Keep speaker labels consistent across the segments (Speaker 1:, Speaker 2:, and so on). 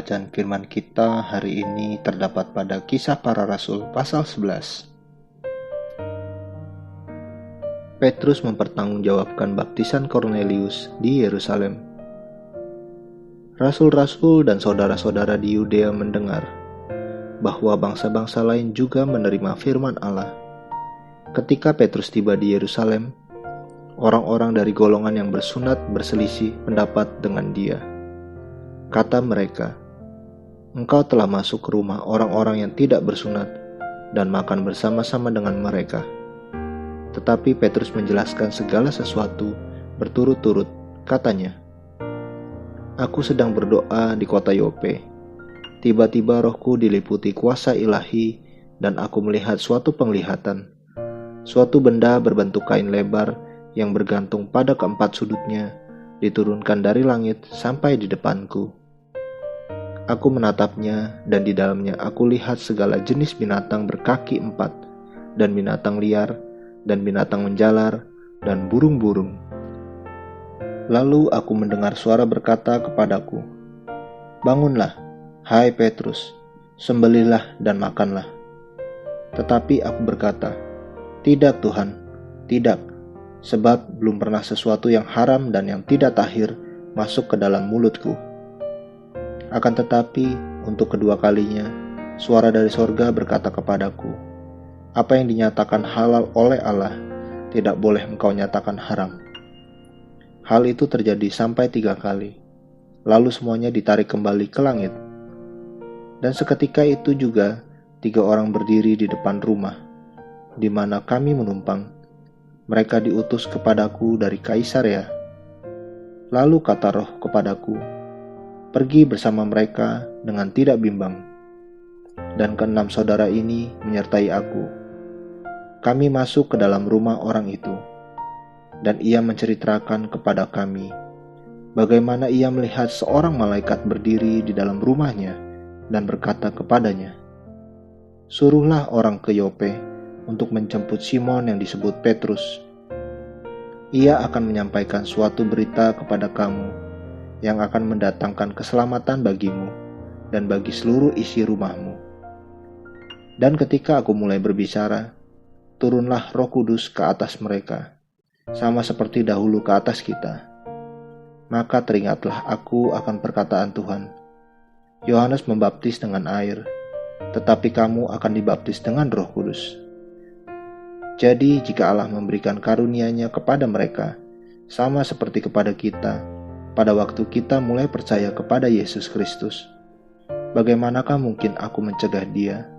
Speaker 1: Pembacaan firman kita hari ini terdapat pada Kisah Para Rasul pasal 11. Petrus mempertanggungjawabkan baptisan Kornelius di Yerusalem. Rasul-rasul dan saudara-saudara di Yudea mendengar bahwa bangsa-bangsa lain juga menerima firman Allah. Ketika Petrus tiba di Yerusalem, orang-orang dari golongan yang bersunat berselisih pendapat dengan dia. Kata mereka, "Engkau telah masuk ke rumah orang-orang yang tidak bersunat dan makan bersama-sama dengan mereka." Tetapi Petrus menjelaskan segala sesuatu berturut-turut. Katanya, "Aku sedang berdoa di kota Yope. Tiba-tiba rohku diliputi kuasa ilahi dan aku melihat suatu penglihatan. Suatu benda berbentuk kain lebar yang bergantung pada keempat sudutnya diturunkan dari langit sampai di depanku. Aku menatapnya dan di dalamnya aku lihat segala jenis binatang berkaki 4 dan binatang liar dan binatang menjalar dan burung-burung. Lalu aku mendengar suara berkata kepadaku, 'Bangunlah, hai Petrus, sembelihlah dan makanlah.' Tetapi aku berkata, 'Tidak Tuhan, tidak, sebab belum pernah sesuatu yang haram dan yang tidak tahir masuk ke dalam mulutku.' Akan tetapi, untuk kedua kalinya, suara dari sorga berkata kepadaku, 'Apa yang dinyatakan halal oleh Allah, tidak boleh engkau nyatakan haram.' Hal itu terjadi sampai 3 kali, lalu semuanya ditarik kembali ke langit. Dan seketika itu juga 3 orang berdiri di depan rumah, di mana kami menumpang. Mereka diutus kepadaku dari Kaisarea. Lalu kata Roh kepadaku, 'Pergi bersama mereka dengan tidak bimbang.' Dan ke-6 saudara ini menyertai aku. Kami masuk ke dalam rumah orang itu, dan ia menceritakan kepada kami bagaimana ia melihat seorang malaikat berdiri di dalam rumahnya dan berkata kepadanya, 'Suruhlah orang ke Yope untuk menjemput Simon yang disebut Petrus. Ia akan menyampaikan suatu berita kepada kamu yang akan mendatangkan keselamatan bagimu dan bagi seluruh isi rumahmu.' Dan ketika aku mulai berbicara, turunlah Roh Kudus ke atas mereka, sama seperti dahulu ke atas kita. Maka teringatlah aku akan perkataan Tuhan, 'Yohanes membaptis dengan air, tetapi kamu akan dibaptis dengan Roh Kudus.' Jadi jika Allah memberikan karunia-Nya kepada mereka, sama seperti kepada kita, pada waktu kita mulai percaya kepada Yesus Kristus, bagaimanakah mungkin aku mencegah dia?"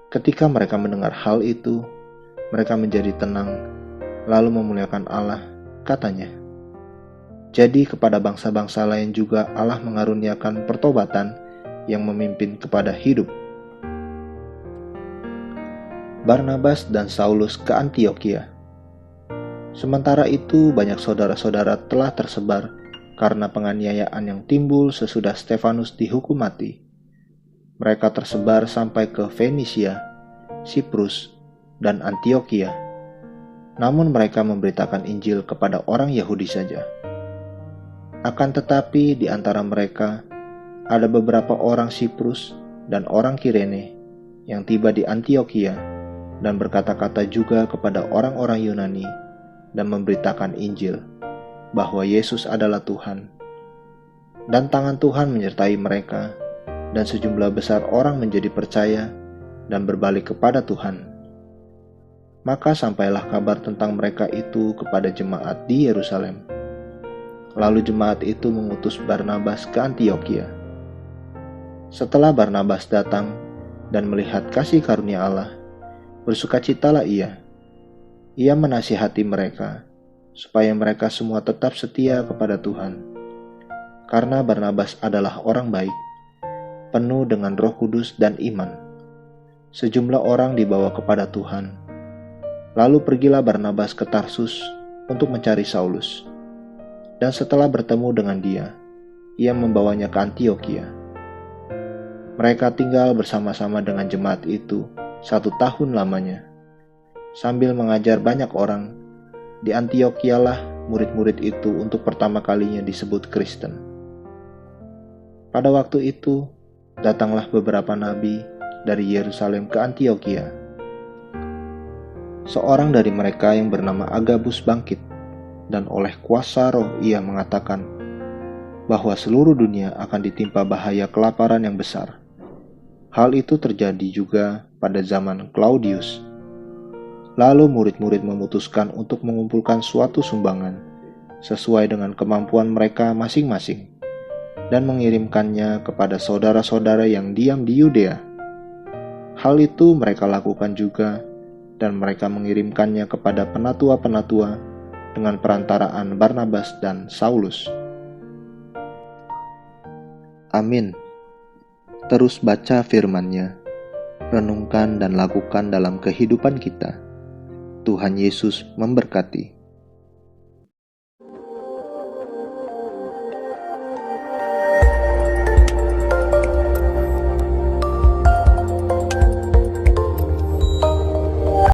Speaker 1: Ketika mereka mendengar hal itu, mereka menjadi tenang, lalu memuliakan Allah. Katanya, "Jadi kepada bangsa-bangsa lain juga Allah mengaruniakan pertobatan yang memimpin kepada hidup." Barnabas dan Saulus ke Antiokhia. Sementara itu banyak saudara-saudara telah tersebar karena penganiayaan yang timbul sesudah Stefanus dihukum mati. Mereka tersebar sampai ke Fenisia, Siprus, dan Antiokhia. Namun mereka memberitakan Injil kepada orang Yahudi saja. Akan tetapi di antara mereka ada beberapa orang Siprus dan orang Kirene yang tiba di Antiokhia dan berkata-kata juga kepada orang-orang Yunani dan memberitakan Injil, bahwa Yesus adalah Tuhan. Dan tangan Tuhan menyertai mereka, dan sejumlah besar orang menjadi percaya dan berbalik kepada Tuhan. Maka sampailah kabar tentang mereka itu kepada jemaat di Yerusalem. Lalu jemaat itu mengutus Barnabas ke Antiokhia. Setelah Barnabas datang dan melihat kasih karunia Allah, bersukacitalah ia. Ia menasihati mereka, supaya mereka semua tetap setia kepada Tuhan. Karena Barnabas adalah orang baik, penuh dengan Roh Kudus dan iman. Sejumlah orang dibawa kepada Tuhan. Lalu pergilah Barnabas ke Tarsus untuk mencari Saulus. Dan setelah bertemu dengan dia, ia membawanya ke Antiokhia. Mereka tinggal bersama-sama dengan jemaat itu 1 tahun lamanya, sambil mengajar banyak orang. Di Antiokhia lah murid-murid itu untuk pertama kalinya disebut Kristen. Pada waktu itu, datanglah beberapa nabi dari Yerusalem ke Antiokhia. Seorang dari mereka yang bernama Agabus bangkit, dan oleh kuasa roh ia mengatakan bahwa seluruh dunia akan ditimpa bahaya kelaparan yang besar. Hal itu terjadi juga pada zaman Claudius. Lalu murid-murid memutuskan untuk mengumpulkan suatu sumbangan sesuai dengan kemampuan mereka masing-masing dan mengirimkannya kepada saudara-saudara yang diam di Yudea. Hal itu mereka lakukan juga, dan mereka mengirimkannya kepada penatua-penatua dengan perantaraan Barnabas dan Saulus. Amin. Terus baca firman-Nya, renungkan dan lakukan dalam kehidupan kita. Tuhan Yesus memberkati.